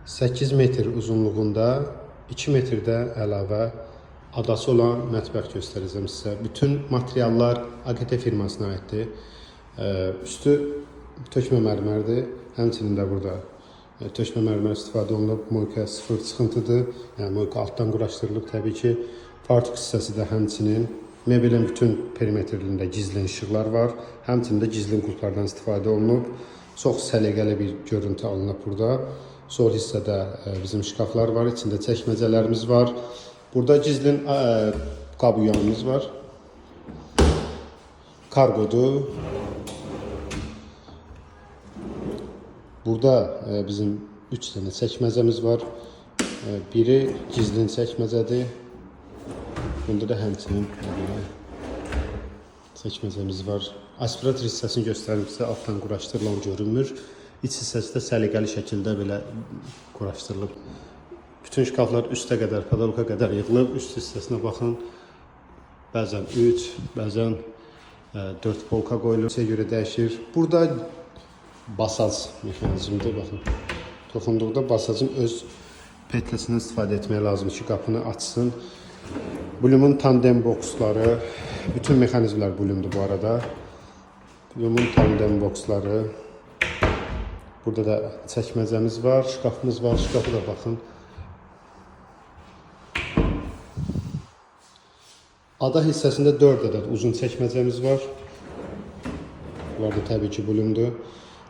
8 metr uzunluğunda 2 metrdə əlavə adası olan mətbəx göstərəcəm sizə. Bütün materiallar AGT firmasına aiddir. Üstü tökmə mərmərdir. Həmçinin də burada tökmə mərmər istifadə olunub. Moyka sıfır çıxıntıdır. Yəni moyka altdan quraşdırılıb təbii ki. Fartuq hissəsi də həmçinin. Mebelin bütün perimetrində gizlin işıqlar var. Həmçinin də gizlin qulplardan istifadə olunub. Çox səliqəli bir görüntü alınıb burada. Sol hissədə bizim şkaflar var, içində çəkməcələrimiz var. Burada gizlin qab yuyanımız var. Kargodur. Burada bizim 3 dənə çəkməcəmiz var. Biri gizlin çəkməcədir. Bunda da həmçinin çəkməcəmiz var. Aspirator hissəsini göstərim sizə, altdan quraşdırılan görünmür. İç hissəsi də səliqəli şəkildə belə quraşdırılıb. Bütün şkaflar üstə qədər, pedalka qədər yığılıb. Üst hissəsinə baxın. Bəzən 3, bəzən 4 polka qoyulur. Sizə görə dəyişir. Burada basaj mexanizmidir. Baxın. Toxunduqda basajın öz petləsindən istifadə etmək lazım ki, qapını açsın. Blumun tandem boksları, bütün mexanizmlər Blumdur bu arada. Blumun tandem boksları. Burada da çəkməcəmiz var, şkafımız var. Şkafı da baxın. Ada hissəsində 4 ədəd uzun çəkməcəmiz var. Bunlar da təbii ki Blumdur.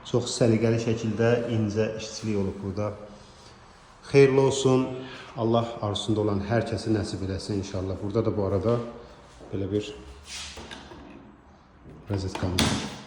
Çox səliqəli şəkildə incə işçilik olub burada. Xeyirli olsun. Allah arzusunda olan hər kəsi nəsib eləsin inşallah. Burada da bu arada belə bir rozetkamız var.